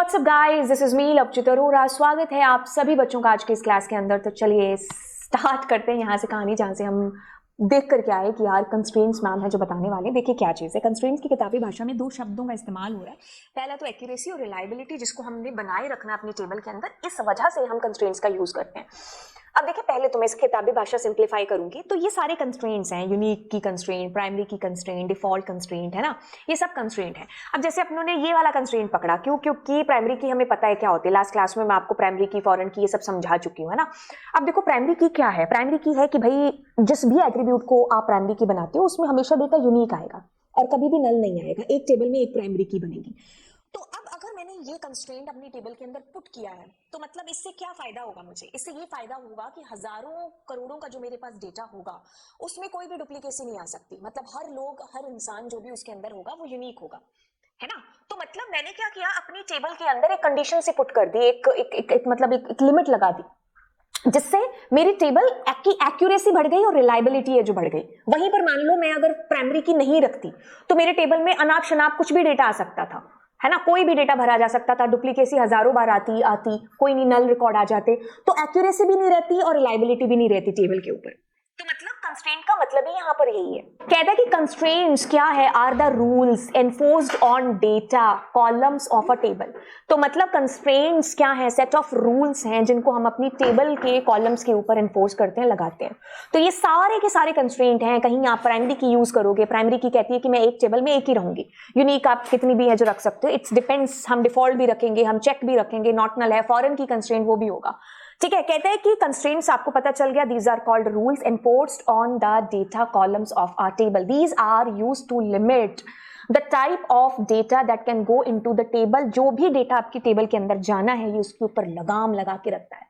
WhatsApp guys, this is me Lavchit Arora. स्वागत है आप सभी बच्चों का आज के इस क्लास के अंदर। तो चलिए स्टार्ट करते हैं यहाँ से कहानी, जहाँ से हम देख कर के आए कि यार कंस्ट्रेंट्स मैम है जो बताने वाले हैं। देखिए क्या चीज़ है। कंस्ट्रेंट्स की किताबी भाषा में दो शब्दों का इस्तेमाल हो रहा है। पहला तो एक्यूरेसी और रिलायबिलिटी, जिसको हमने बनाए रखना अपनी टेबल के अंदर, इस वजह से हम कंस्ट्रेंट्स का यूज करते हैं। अब देखिए, पहले तो मैं इसकी किताबी भाषा सिंप्लीफाई करूंगी। तो ये सारे कंस्ट्रेंट्स हैं, यूनिक की कंस्ट्रेंट, प्राइमरी की कंस्ट्रेंट, डिफॉल्ट कंस्ट्रेंट, है ना, ये सब कंस्ट्रेंट है। अब जैसे अपनों ने ये वाला कंस्ट्रेंट पकड़ा, क्योंकि प्राइमरी की हमें पता है क्या होती है। लास्ट क्लास में मैं आपको प्राइमरी की, फॉरेन की, ये सब समझा चुकी हूँ, है ना। अब देखो प्राइमरी की क्या है। प्राइमरी की है कि भाई जिस भी एट्रीब्यूट को आप प्राइमरी की बनाते हो उसमें हमेशा डेटा यूनिक आएगा और कभी भी नल नहीं आएगा। एक टेबल में एक प्राइमरी की बनेगी। तो अब अगर मैंने ये कंस्ट्रेंट अपनी टेबल के अंदर पुट किया है, तो मतलब इससे क्या फायदा होगा मुझे। इससे ये फायदा होगा कि हजारों करोड़ों का जो मेरे पास डेटा होगा उसमें कोई भी डुप्लीकेसी नहीं आ सकती। मतलब हर इंसान जो भी उसके अंदर होगा वो यूनिक होगा, है ना। तो मतलब मैंने क्या किया, अपनी टेबल के अंदर एक कंडीशन से पुट कर दी, एक लिमिट लगा दी, जिससे मेरी टेबल की एक्यूरेसी बढ़ गई और रिलायबिलिटी है जो बढ़ गई। वहीं पर मान लो मैं अगर प्राइमरी की नहीं रखती तो मेरे टेबल में अनाप शनाप कुछ भी डेटा आ सकता था, है ना। कोई भी डेटा भरा जा सकता था, डुप्लीकेसी हजारों बार आती, कोई नहीं, नल रिकॉर्ड आ जाते, तो एक्यूरेसी भी नहीं रहती और रिलायबिलिटी भी नहीं रहती टेबल के ऊपर। तो मतलब कंस्ट्रेंट का मतलब ही यहाँ पर यही है। कहता है कि कंस्ट्रेंट्स क्या है, are the rules enforced on data columns of a table. तो मतलब कंस्ट्रेंट्स क्या है, सेट ऑफ रूल्स हैं जिनको हम अपनी टेबल के कॉलम्स के ऊपर एनफोर्स करते हैं, लगाते हैं। तो ये सारे के सारे कंस्ट्रेंट हैं। कहीं आप प्राइमरी की यूज करोगे, प्राइमरी की कहती है कि मैं एक टेबल में एक ही रहूंगी, यूनिक आप कितनी भी है जो रख सकते हो, इट्स डिपेंड्स। हम डिफॉल्ट भी रखेंगे, हम चेक भी रखेंगे, नॉट नल है, फॉरेन की कंस्ट्रेंट वो भी होगा, ठीक है। कहते हैं कि कंस्ट्रेंट्स आपको पता चल गया, these are called rules enforced on the data columns of our table. These are used to limit the type of data that can go into the table. जो भी डेटा आपकी टेबल के अंदर जाना है ये उसके ऊपर लगाम लगा के रखता है।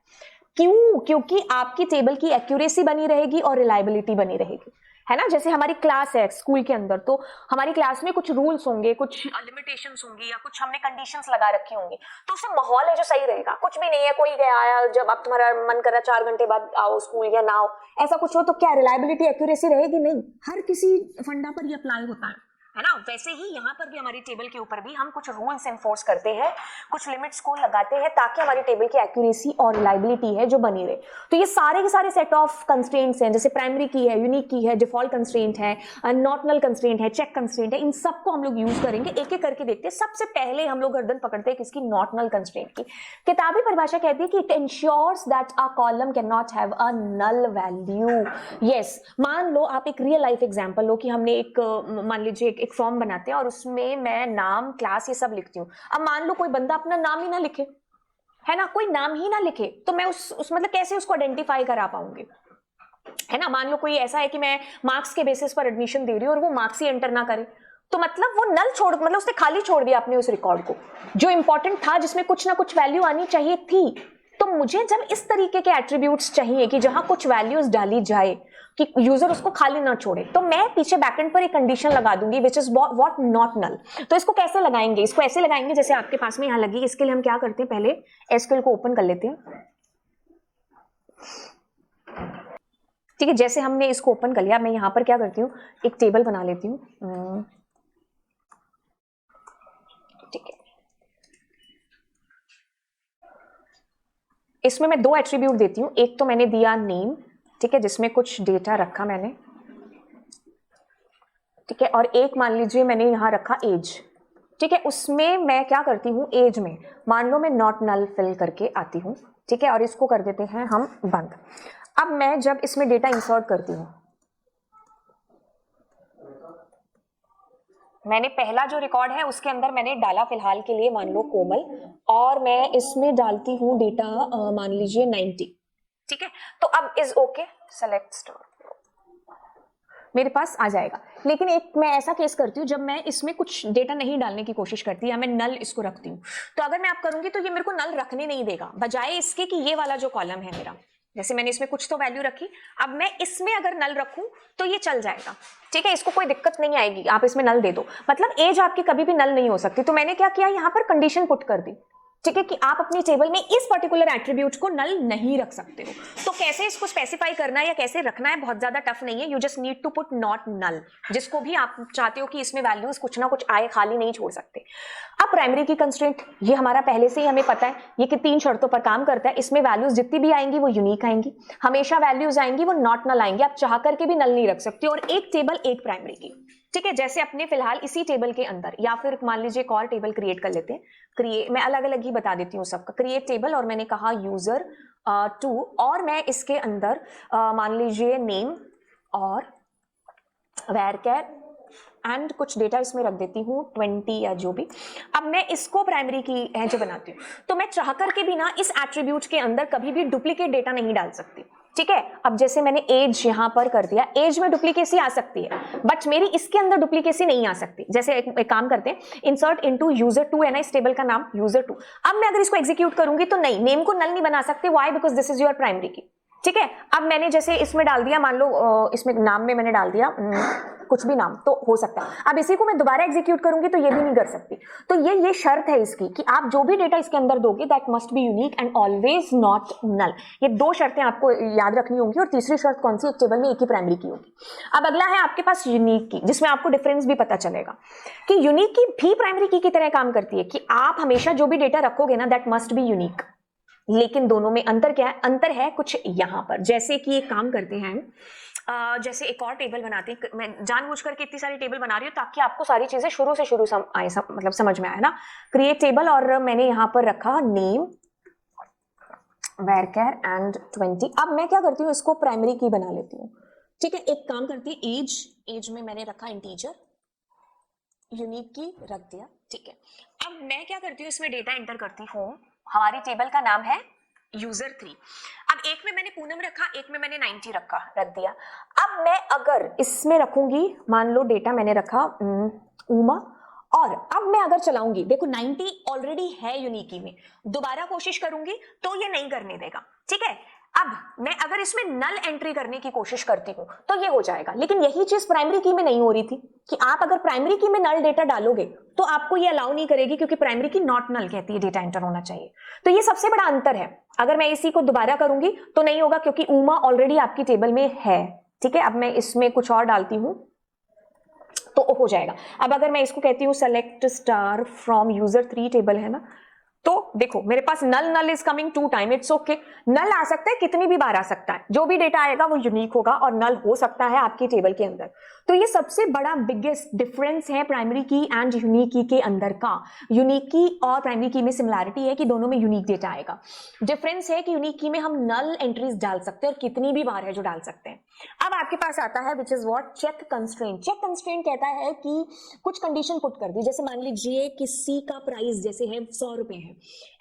क्यों? क्योंकि आपकी टेबल की एक्यूरेसी बनी रहेगी और रिलायबिलिटी बनी रहेगी, है ना। जैसे हमारी क्लास है स्कूल के अंदर, तो हमारी क्लास में कुछ रूल्स होंगे, कुछ लिमिटेशंस होंगी, या कुछ हमने कंडीशंस लगा रखी होंगी, तो उससे माहौल है जो सही रहेगा। कुछ भी नहीं है, कोई गया आया, जब अब तुम्हारा मन कर रहा 4 घंटे बाद आओ स्कूल या ना आओ, ऐसा कुछ हो तो क्या रिलायबिलिटी, एक्यूरेसी रहेगी? नहीं। हर किसी फंडा पर ये अप्लाई होता है ना। वैसे ही यहाँ पर भी हमारी टेबल के ऊपर भी हम कुछ रूल्स एनफोर्स करते हैं, कुछ लिमिट्स को लगाते हैं, ताकि हमारी टेबल की एक्यूरेसी और रिलायबिलिटी है जो बनी रहे। तो ये सारे के सारे सेट ऑफ कंस्ट्रेंट्स हैं, जैसे प्राइमरी की है, यूनिक की है, डिफॉल्ट कंस्ट्रेंट है, नॉट नल कंस्ट्रेंट है, चेक कंस्ट्रेंट है। इन सबको हम लोग यूज करेंगे, एक एक करके देखते हैं। सबसे पहले हम लोग गर्दन पकड़ते हैं किसकी, नॉट नल कंस्ट्रेंट की। किताबी परिभाषा कहती है कि it ensures that a column can not have a null value. Yes, मान लो आप एक रियल लाइफ एग्जांपल लो कि हमने मान लीजिए एक फॉर्म बनाते हैं और उसमें मैं नाम, क्लास, ये सब लिखती हूँ। अब मान लो कोई बंदा अपना नाम ही ना लिखे, है ना, कोई नाम ही ना लिखे, तो मैं उस मतलब कैसे उसको आइडेंटिफाई करा पाऊंगी, है ना। मान लो कोई ऐसा है कि मैं मार्क्स के बेसिस पर एडमिशन दे रही हूँ और वो मार्क्स ही एंटर ना करे, तो मतलब वो नल छोड़, मतलब उसने खाली छोड़ दिया अपने उस रिकॉर्ड को जो इंपॉर्टेंट था, जिसमें कुछ ना कुछ वैल्यू आनी चाहिए थी। तो मुझे जब इस तरीके के एट्रीब्यूट्स चाहिए कि जहां कुछ वैल्यूज डाली जाए कि यूजर उसको खाली ना छोड़े, तो मैं पीछे बैकएंड पर एक कंडीशन लगा दूंगी which is what not null. तो इसको कैसे लगाएंगे, इसको ऐसे लगाएंगे जैसे आपके पास में यहां लगी। इसके लिए हम क्या करते हैं, पहले एसक्यूएल को ओपन कर लेते हैं, ठीक है। जैसे हमने इसको ओपन कर लिया, मैं यहां पर क्या करती हूँ, एक टेबल बना लेती हूँ, ठीक है। इसमें मैं 2 एट्रीब्यूट देती हूँ। एक तो मैंने दिया नेम, ठीक है, जिसमें कुछ डेटा रखा मैंने, ठीक है, और एक मान लीजिए मैंने यहां रखा एज, ठीक है। उसमें मैं क्या करती हूँ, एज में मान लो मैं नॉट नल फिल करके आती हूँ, ठीक है, और इसको कर देते हैं हम बंद। अब मैं जब इसमें डेटा इंसर्ट करती हूँ, मैंने पहला जो रिकॉर्ड है उसके अंदर मैंने डाला फिलहाल के लिए मान लो कोमल, और मैं इसमें डालती हूँ डेटा मान लीजिए 90, ठीक है। तो अब इज ओके, सेलेक्ट स्टोर, मेरे पास आ जाएगा। लेकिन एक मैं ऐसा केस करती हूँ जब मैं इसमें कुछ डेटा नहीं डालने की कोशिश करती या मैं नल इसको रखती हूँ, तो अगर मैं आप करूंगी तो ये मेरे को नल रखने नहीं देगा, बजाय इसके कि ये वाला जो कॉलम है मेरा, जैसे मैंने इसमें कुछ तो वैल्यू रखी, अब मैं इसमें अगर नल रखूं तो ये चल जाएगा, ठीक है, इसको कोई दिक्कत नहीं आएगी, आप इसमें नल दे दो। मतलब एज आपकी कभी भी नल नहीं हो सकती। तो मैंने क्या किया, यहाँ पर कंडीशन पुट कर दी, ठीक है, कि आप अपनी टेबल में इस पर्टिकुलर एट्रीब्यूट को नल नहीं रख सकते हो। तो कैसे इसको स्पेसिफाई करना है या कैसे रखना है बहुत ज्यादा टफ नहीं है, you just need to put not null, जिसको भी आप चाहते हो कि इसमें वैल्यूज कुछ ना कुछ आए, खाली नहीं छोड़ सकते। अब प्राइमरी की कंस्ट्रेंट, ये हमारा पहले से ही हमें पता है ये कि 3 शर्तों पर काम करता है। इसमें वैल्यूज जितनी भी आएंगी वो यूनिक आएंगी, हमेशा वैल्यूज आएंगी वो नॉट नल आएंगी, आप चाह करके भी नल नहीं रख सकते। और एक टेबल एक प्राइमरी की, ठीक है, जैसे अपने फिलहाल इसी टेबल के अंदर, या फिर मान लीजिए एक और टेबल क्रिएट कर लेते हैं। क्रिएट, मैं अलग अलग ही बता देती हूँ सबका। क्रिएट टेबल और मैंने कहा यूजर 2, और मैं इसके अंदर मान लीजिए नेम और varchar एंड कुछ डेटा इसमें रख देती हूँ 20 या जो भी। अब मैं इसको प्राइमरी की है जो बनाती हूँ, तो मैं चाह करके भी ना इस एट्रीब्यूट के अंदर कभी भी डुप्लीकेट डेटा नहीं डाल सकती, ठीक है। अब जैसे मैंने एज यहां पर कर दिया, एज में डुप्लीकेसी आ सकती है बट मेरी इसके अंदर डुप्लीकेसी नहीं आ सकती। जैसे एक काम करते हैं, इंसर्ट इनटू यूजर 2 है ना, इस टेबल का नाम यूजर 2। अब मैं अगर इसको एग्जीक्यूट करूंगी तो नहीं, नेम को नल नहीं बना सकते, why, because this is your primary की, ठीक है। अब मैंने जैसे इसमें डाल दिया, मान लो इसमें नाम में मैंने डाल दिया कुछ भी नाम, तो हो सकता है। अब इसी को मैं दोबारा एग्जीक्यूट करूंगी तो ये भी नहीं कर सकती। तो ये शर्त है इसकी कि आप जो भी डेटा इसके अंदर दोगे that must be unique and always not null. ये 2 शर्तें आपको याद रखनी होंगी। और तीसरी शर्त कौन सी, एक टेबल में एक ही प्राइमरी की होगी। अब अगला है आपके पास यूनिक की, जिसमें आपको डिफरेंस भी पता चलेगा कि यूनिक की भी प्राइमरी की तरह काम करती है कि आप हमेशा जो भी डेटा रखोगे ना दैट मस्ट बी यूनिक। लेकिन दोनों में अंतर क्या है, अंतर है कुछ यहां पर। जैसे कि एक काम करते हैं, जैसे एक और टेबल बनाते हैं, मैं जानबूझ करके इतनी सारी टेबल बना रही हूँ ताकि आपको सारी चीजें शुरू से शुरू मतलब समझ में आए ना। क्रिएट टेबल और मैंने यहां पर रखा नेम varchar एंड 20। अब मैं क्या करती हूँ, इसको प्राइमरी की बना लेती हूँ, ठीक है। एक काम करती है, एज में मैंने रखा इंटीजर, यूनिक की रख दिया, ठीक है। अब मैं क्या करती हूँ, इसमें डेटा एंटर करती हूँ। हमारी टेबल का नाम है यूजर 3। अब एक में मैंने पूनम रखा, एक में मैंने 90 रख दिया। अब मैं अगर इसमें रखूंगी, मान लो डेटा मैंने रखा उमा, और अब मैं अगर चलाऊंगी, देखो 90 ऑलरेडी है यूनिकी में, दोबारा कोशिश करूंगी तो ये नहीं करने देगा, ठीक है। अब मैं अगर इसमें नल एंट्री करने की कोशिश करती हूं तो ये हो जाएगा। लेकिन यही चीज प्राइमरी की में नहीं हो रही थी कि आप अगर प्राइमरी की में नल डेटा डालोगे तो आपको ये अलाउ नहीं करेगी, क्योंकि प्राइमरी की नॉट नल कहती है डेटा एंटर होना चाहिए। तो ये सबसे बड़ा अंतर है। अगर मैं इसी को दोबारा करूंगी तो नहीं होगा, क्योंकि उमा ऑलरेडी आपकी टेबल में है, ठीक है। अब मैं इसमें कुछ और डालती हूं तो हो जाएगा। अब अगर मैं इसको कहती हूँ select star from user 3 table है ना, तो देखो मेरे पास null is coming 2 time, it's okay. Null आ सकता है, कितनी भी बार आ सकता है, जो भी डेटा आएगा वो यूनिक होगा और नल हो सकता है आपकी टेबल के अंदर। तो ये सबसे बड़ा बिगेस्ट डिफरेंस है प्राइमरी की एंड यूनिक की के अंदर का। यूनिक की और प्राइमरी की में सिमिलैरिटी है कि दोनों में यूनिक डेटा आएगा। डिफरेंस है कि यूनिक की में हम नल एंट्रीज डाल सकते हैं और कितनी भी बार है जो डाल सकते हैं। अब आपके पास आता है which is what, check constraint. Check constraint कहता है कि कुछ कंडीशन पुट कर दी, जैसे मान लीजिए किसी का प्राइस जैसे है 100 रुपए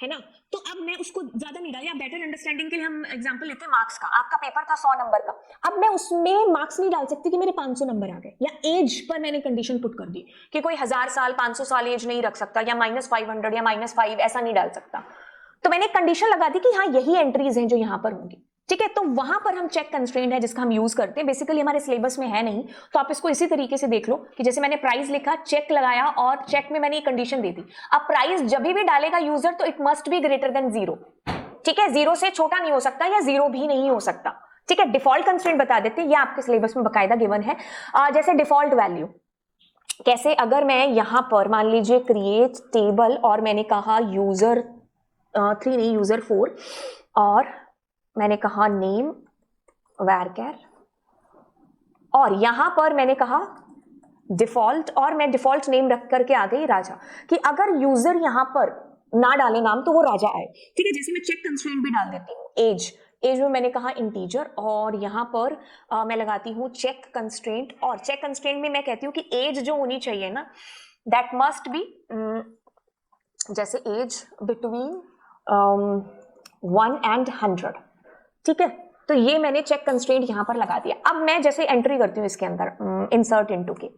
है ना, तो अब मैं उसको ज्यादा नहीं डाली। बेटर अंडरस्टैंडिंग के लिए हम एग्जांपल लेते हैं मार्क्स का। आपका पेपर था 100 नंबर का, अब मैं उसमें मार्क्स नहीं डाल सकती कि मेरे 500 नंबर आ गए। या एज पर मैंने कंडीशन पुट कर दी कि कोई 1000 साल 500 साल एज नहीं रख सकता, या -500 या -5 ऐसा नहीं डाल सकता। तो मैंने कंडीशन लगा दी कि हाँ यही एंट्रीज हैं जो यहां पर होंगी, ठीक है। तो वहां पर हम चेक कंस्ट्रेंट है जिसका हम यूज करते हैं। बेसिकली हमारे सिलेबस में है नहीं, तो आप इसको इसी तरीके से देख लो कि जैसे मैंने प्राइस लिखा, चेक लगाया और चेक में मैंने एक कंडीशन दे दी। अब प्राइस जब भी डालेगा यूजर तो it must be greater than 0, ठीक है। 0 से छोटा नहीं हो सकता या 0 भी नहीं हो सकता, ठीक है। डिफॉल्ट कंस्ट्रेंट बता देते हैं, ये आपके सिलेबस में बकायदा गिवन है। जैसे डिफॉल्ट वैल्यू कैसे, अगर मैं यहां पर मान लीजिए क्रिएट टेबल और मैंने कहा यूजर 3 नहीं यूजर 4, और मैंने कहा नेम varchar, और यहां पर मैंने कहा डिफॉल्ट, और मैं डिफॉल्ट नेम रख करके आ गई राजा, कि अगर यूजर यहां पर ना डाले नाम तो वो राजा आए, ठीक है। जैसे मैं चेक कंस्ट्रेंट भी डाल देती हूँ, एज में मैंने कहा इंटीजर, और यहां पर मैं लगाती हूँ चेक कंस्ट्रेंट। और चेक कंस्ट्रेंट में मैं कहती हूँ कि एज जो होनी चाहिए ना दैट मस्ट बी जैसे एज बिटवीन 1 and 100, ठीक है। तो ये मैंने चेक कंस्ट्रेंट यहां पर लगा दिया। अब मैं जैसे एंट्री करती हूँ इसके अंदर इंसर्ट इनटू की,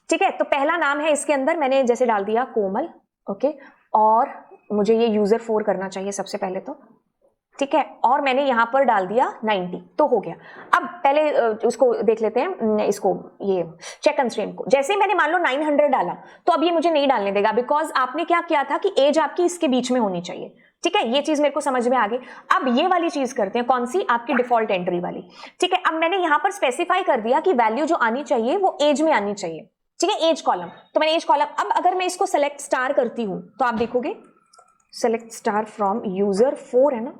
ठीक है। तो पहला नाम है इसके अंदर मैंने जैसे डाल दिया कोमल, ओके। और मुझे ये यूजर 4 करना चाहिए सबसे पहले, तो ठीक है, और मैंने यहाँ पर डाल दिया 90, तो हो गया। अब पहले उसको देख लेते हैं, इसको ये चेक कंस्ट्रेंट को। जैसे मैंने मान लो 900 डाला तो अब ये मुझे नहीं डालने देगा, बिकॉज आपने क्या किया था कि एज आपकी इसके बीच में होनी चाहिए। ठीक है, ये चीज मेरे को समझ में आ गई। अब ये वाली चीज करते हैं, कौन सी, आपकी डिफॉल्ट एंट्री वाली। ठीक है, अब मैंने यहां पर स्पेसिफाई कर दिया कि वैल्यू जो आनी चाहिए वो एज में आनी चाहिए। ठीक है, एज कॉलम, तो मैंने एज कॉलम। अब अगर मैं इसको सेलेक्ट स्टार करती हूं तो आप देखोगे सेलेक्ट स्टार फ्रॉम यूजर 4 है ना,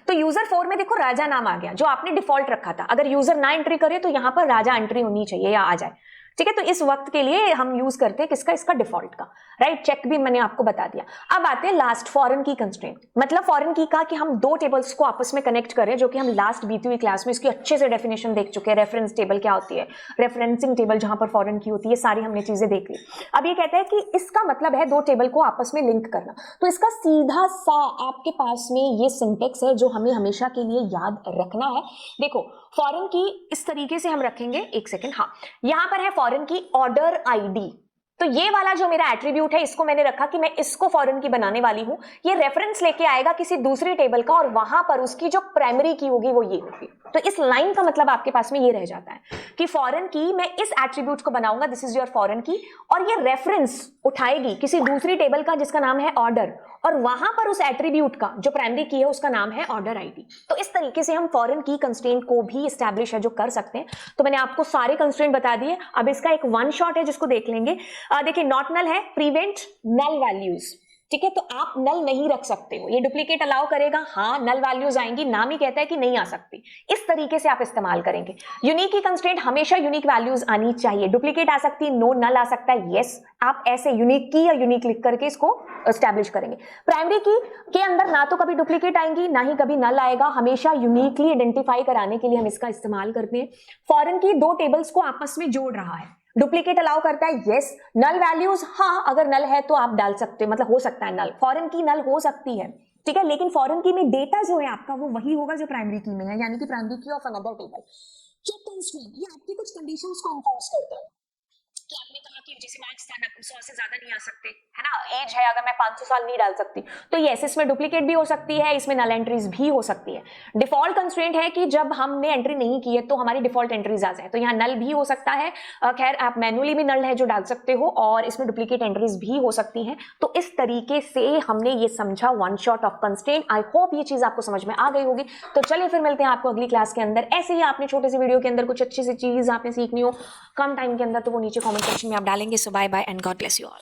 तो यूजर 4 में देखो राजा नाम आ गया जो आपने डिफॉल्ट रखा था। अगर यूजर ना एंट्री करे तो यहां पर राजा एंट्री होनी चाहिए या आ जाए। ठीक है, तो इस वक्त के लिए हम यूज करते हैं किसका, इसका डिफॉल्ट का, राइट। चेक भी मैंने आपको बता दिया। अब आते हैं लास्ट, फॉरेन की कंस्ट्रेंट। मतलब फॉरेन की का कि हम दो टेबल्स को आपस में कनेक्ट करें, जो कि हम लास्ट बीती हुई क्लास में इसकी अच्छे से डेफिनेशन देख चुके हैं। रेफरेंस टेबल क्या होती है, रेफरेंसिंग टेबल जहां पर फॉरेन की होती है, सारी हमने चीजें देख ली। अब ये कहता है कि इसका मतलब है दो टेबल को आपस में लिंक करना। तो इसका सीधा सा आपके पास में ये सिंटेक्स है जो हमें हमेशा के लिए याद रखना है। देखो, फॉरेन की इस तरीके से हम रखेंगे, एक सेकेंड, हाँ, यहां पर है फॉरेन की ऑर्डर आईडी। तो ये वाला जो मेरा एट्रीब्यूट है इसको मैंने रखा कि मैं इसको फॉरेन की बनाने वाली हूं। ये रेफरेंस लेके आएगा किसी दूसरी टेबल का और वहां पर उसकी जो प्राइमरी की होगी वो ये होगी। तो इस लाइन का मतलब आपके पास में ये रह जाता है कि फॉरेन की मैं इस एट्रीब्यूट को बनाऊंगा, दिस इज योर फॉरेन की, और ये रेफरेंस उठाएगी किसी दूसरी टेबल का जिसका नाम है ऑर्डर, और वहां पर उस एट्रीब्यूट का जो प्राइमरी की है उसका नाम है ऑर्डर आईडी। तो इस तरीके से हम फॉरेन की कंस्ट्रेंट को भी एस्टैब्लिश है जो कर सकते हैं। तो मैंने आपको सारे कंस्ट्रेंट बता दिए। अब इसका एक वन शॉट है जिसको देख लेंगे। देखिए, नॉट नल है, प्रिवेंट नल वैल्यूज। ठीक है, तो आप नल नहीं रख सकते हो, ये डुप्लीकेट अलाउ करेगा, हाँ नल वैल्यूज आएंगी, नाम ही कहता है कि नहीं आ सकती। इस तरीके से आप इस्तेमाल करेंगे। यूनिक की कंस्ट्रेंट हमेशा यूनिक वैल्यूज आनी चाहिए। डुप्लीकेट आ सकती है, नो, नल आ सकता है, यस। आप ऐसे यूनिक की या यूनिक लिख करके इसको एस्टैब्लिश करेंगे। प्राइमरी की के अंदर ना तो कभी डुप्लीकेट आएंगी ना ही कभी नल आएगा, हमेशा यूनिकली आइडेंटिफाई कराने के लिए हम इसका इस्तेमाल करते हैं। फॉरेन की दो टेबल्स को आपस में जोड़ रहा है, डुप्लीकेट अलाउ करता है, यस। नल वैल्यूज, हाँ, अगर नल है तो आप डाल सकते हैं, मतलब हो सकता है नल, फॉरेन की नल हो सकती है। ठीक है, लेकिन फॉरेन की में डेटा जो है आपका वो वही होगा जो प्राइमरी की में है, यानी कि primary key of another table. Check constraint, ये आपकी कुछ कंडीशंस को इन्फोर्स करता है कि आपने कहा कि जैसे मार्क्स 100 से ज्यादा नहीं आ सकते, है ना, एज है अगर मैं 500 साल नहीं डाल सकती, तो यस, इसमें डुप्लीकेट भी हो सकती है, इसमें नल एंट्रीज भी हो सकती है। डिफॉल्ट कंस्ट्रेंट है कि जब हमने एंट्री नहीं की है तो हमारी डिफॉल्ट एंट्रीज आ जाए, तो यहाँ नल भी हो सकता है। खैर, आप मैनुअली भी नल है जो डाल सकते हो, और इसमें डुप्लीकेट एंट्रीज भी हो सकती हैं। तो इस तरीके से हमने ये समझा one shot of constraint. I hope ये चीज आपको समझ में आ गई होगी। तो चलिए फिर मिलते हैं आपको अगली क्लास के अंदर। ऐसे ही आपने छोटे से वीडियो के अंदर कुछ अच्छी सी चीज आपने सीखनी हो कम टाइम के अंदर, तो वो नीचे कॉमेंट सेक्शन में आप डालेंगे। So bye bye and God bless you all.